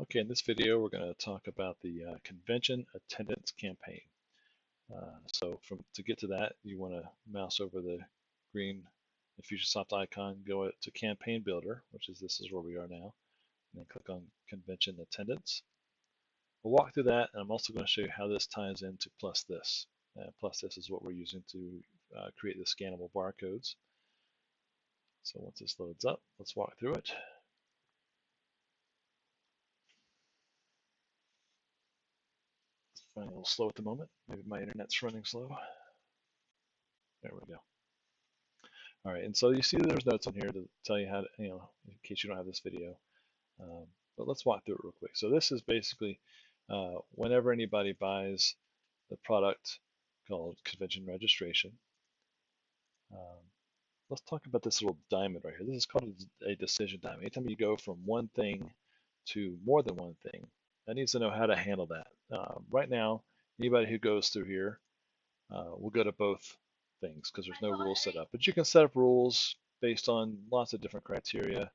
Okay, in this video, we're going to talk about the convention attendance campaign. To get to that, you want to mouse over the green Infusionsoft icon, go to Campaign Builder, which is this is where we are now, and then click on Convention Attendance. We'll walk through that, and I'm also going to show you how this ties into Plus This. Plus This is what we're using to create the scannable barcodes. So once this loads up, let's walk through it. Running a little slow at the moment. Maybe my internet's running slow. There we go. All right, and so you see there's notes on here to tell you how to, in case you don't have this video. But let's walk through it real quick. So this is basically whenever anybody buys the product called convention registration. Let's talk about this little diamond right here. This is called a decision diamond. Anytime you go from one thing to more than one thing, that needs to know how to handle that. Right now, anybody who goes through here will go to both things because there's no rules set up. But you can set up rules based on lots of different criteria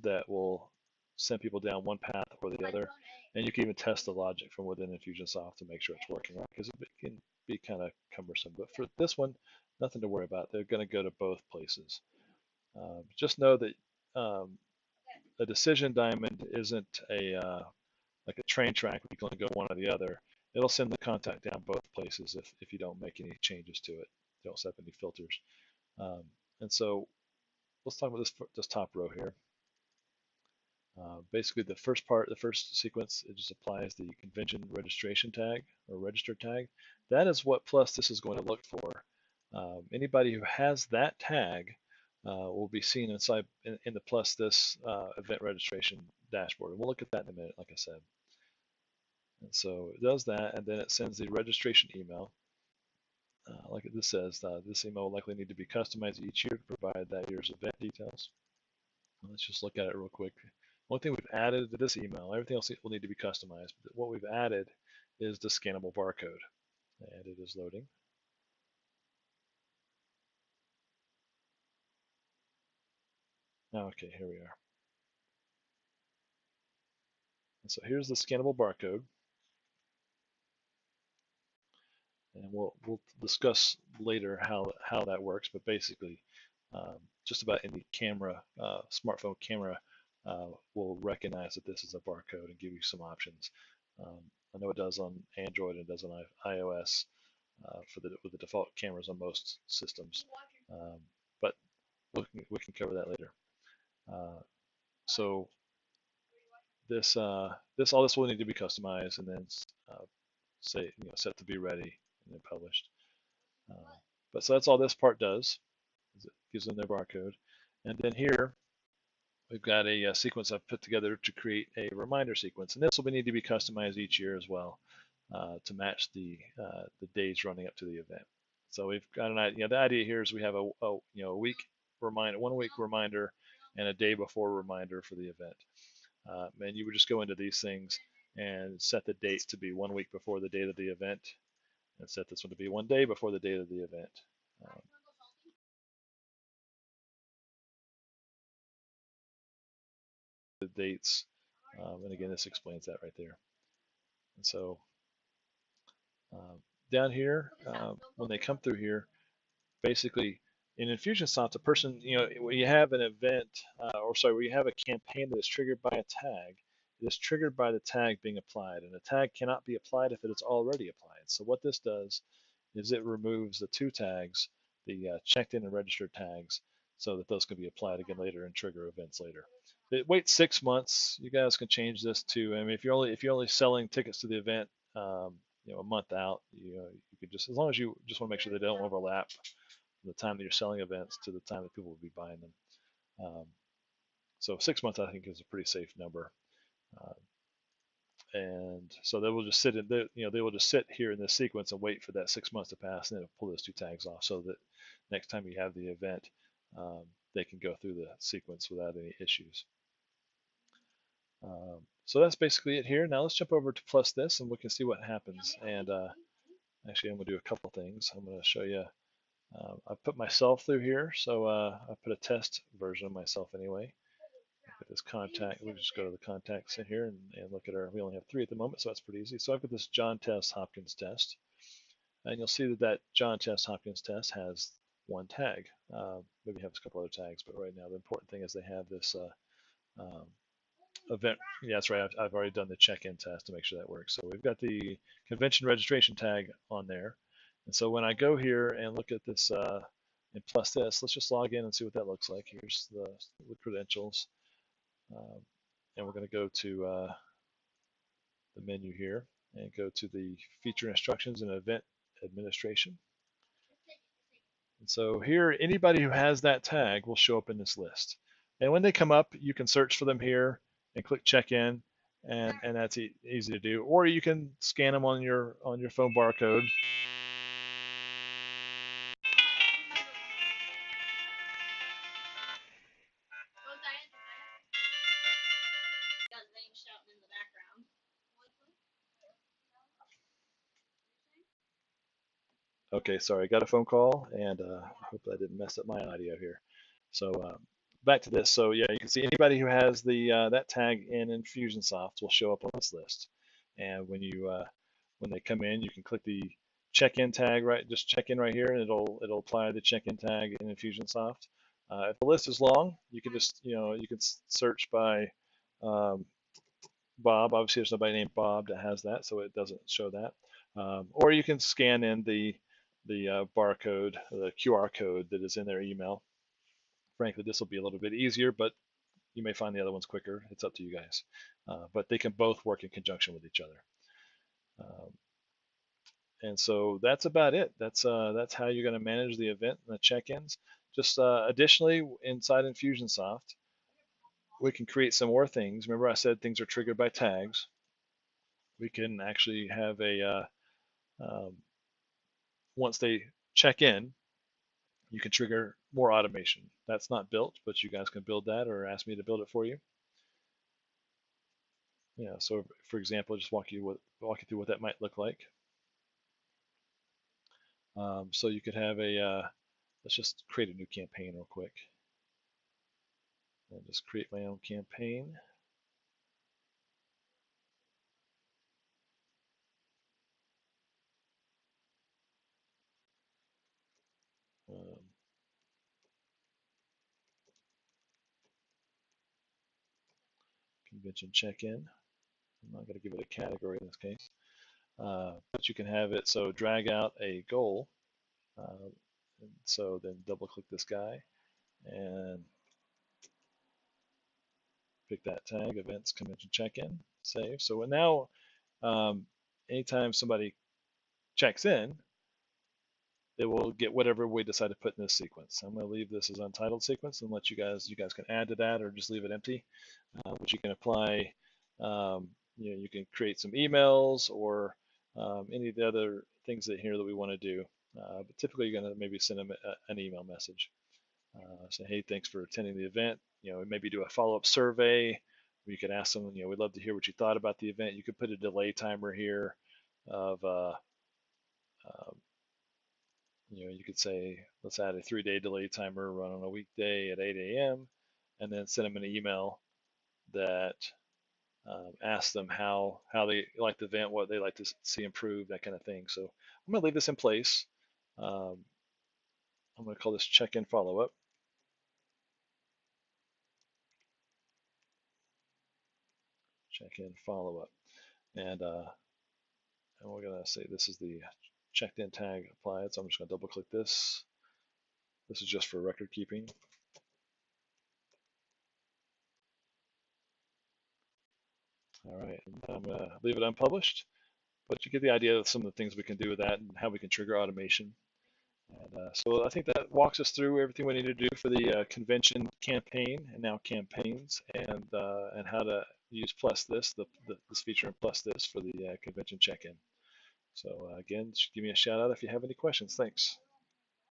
that will send people down one path or the other. And you can even test the logic from within Infusionsoft to make sure it's working right because it can be kind of cumbersome. But for this one, nothing to worry about. They're going to go to both places. Just know that a decision diamond isn't like a train track where you can only go one or the other. It'll send the contact down both places if you don't make any changes to it. You don't set up any filters. And so let's talk about this top row here. Basically, the first sequence, it just applies the convention registration tag or register tag. That is what Plus This is going to look for. Anybody who has that tag will be seen inside in the Plus This event registration dashboard. And we'll look at that in a minute, like I said. And so it does that, and then it sends the registration email. Like this says, this email will likely need to be customized each year to provide that year's event details. Let's just look at it real quick. One thing we've added to this email, everything else will need to be customized, but what we've added is the scannable barcode, and it is loading. Okay, here we are. And so here's the scannable barcode, and we'll discuss later how that works. But basically, just about any camera, smartphone camera, will recognize that this is a barcode and give you some options. I know it does on Android and it does on iOS with the default cameras on most systems, but we can cover that later. So this all this will need to be customized and then set to be ready and then published. But so that's all this part does. Is it gives them their barcode, and then here we've got a sequence I've put together to create a reminder sequence, and this will need to be customized each year as well to match the days running up to the event. So we've got an idea. The idea here is we have a week reminder, 1 week reminder, and a day before reminder for the event. And you would just go into these things and set the dates to be 1 week before the date of the event, and set this one to be 1 day before the date of the event. The dates, and again, this explains that right there. And so down here, when they come through here, basically in Infusionsoft, a person, when you have an event, where you have a campaign that is triggered by a tag, it is triggered by the tag being applied, and the tag cannot be applied if it is already applied. So what this does is it removes the two tags, the checked in and registered tags, so that those can be applied again later and trigger events later. It waits 6 months. You guys can change this to, I mean, if you're only selling tickets to the event, a month out, you could just, as long as you just want to make sure they don't overlap from the time that you're selling events to the time that people will be buying them. So 6 months, I think, is a pretty safe number. And so they will just sit in, they will just sit here in this sequence and wait for that 6 months to pass, and then it'll pull those two tags off, so that next time you have the event, they can go through the sequence without any issues. So that's basically it here. Now let's jump over to Plus This, and we can see what happens. And actually, I'm going to do a couple things. I'm going to show you. I put myself through here, so I put a test version of myself anyway. at this contact. We'll just go to the contacts in here and look at our, we only have 3 at the moment, so that's pretty easy. So I've got this John Test Hopkins test, and you'll see that that John Test Hopkins test has 1 tag. Maybe have a couple other tags, but right now the important thing is they have this um, event. Yeah, that's right. I've already done the check-in test to make sure that works. So we've got the convention registration tag on there. And so when I go here and look at this and plus this, let's just log in and see what that looks like. Here's the credentials. And we're going to go to the menu here and go to the feature instructions and event administration. And so here, anybody who has that tag will show up in this list. And when they come up, you can search for them here and click check in, and that's easy to do. Or you can scan them on your phone barcode. Okay, sorry, I got a phone call, and I hope I didn't mess up my audio here. So back to this. So yeah, you can see anybody who has the that tag in Infusionsoft will show up on this list. And when you when they come in, you can click the check-in tag, right? Just check in right here, and it'll apply the check-in tag in Infusionsoft. If the list is long, you can just you can search by Bob. Obviously, there's nobody named Bob that has that, so it doesn't show that. Or you can scan in the barcode, the QR code that is in their email. Frankly, this will be a little bit easier, but you may find the other ones quicker. It's up to you guys. But they can both work in conjunction with each other. And so that's about it. That's how you're going to manage the event and the check-ins. Just additionally, inside Infusionsoft, we can create some more things. Remember I said things are triggered by tags. We can actually have a, once they check in, you can trigger more automation. That's not built, but you guys can build that or ask me to build it for you. Yeah, so for example, just walk you through what that might look like. So you could have a, let's just create a new campaign real quick. I'll just create my own campaign. Convention check-in. I'm not going to give it a category in this case. But you can have it, so drag out a goal. And so then double click this guy and pick that tag, events, convention check-in, save. So now, anytime somebody checks in, it will get whatever we decide to put in this sequence. I'm going to leave this as untitled sequence and let you guys can add to that or just leave it empty. But you can apply, you can create some emails or any of the other things that here that we want to do. But typically you're going to maybe send them an email message. Say, hey, thanks for attending the event. Maybe do a follow-up survey. You could ask them, we'd love to hear what you thought about the event. You could put a delay timer here of, you could say, let's add a 3-day delay timer, run on a weekday at 8 a.m. and then send them an email that asks them how they like the event, what they like to see improved, that kind of thing. So I'm going to leave this in place. I'm going to call this check-in follow-up. Check-in follow-up. And we're going to say this is the checked-in tag applied. So I'm just going to double-click this. This is just for record keeping. All right, I'm going to leave it unpublished, but you get the idea of some of the things we can do with that and how we can trigger automation. And so I think that walks us through everything we need to do for the convention campaign and now campaigns, and how to use +this, this feature and +this for the convention check-in. So again, give me a shout out if you have any questions. Thanks.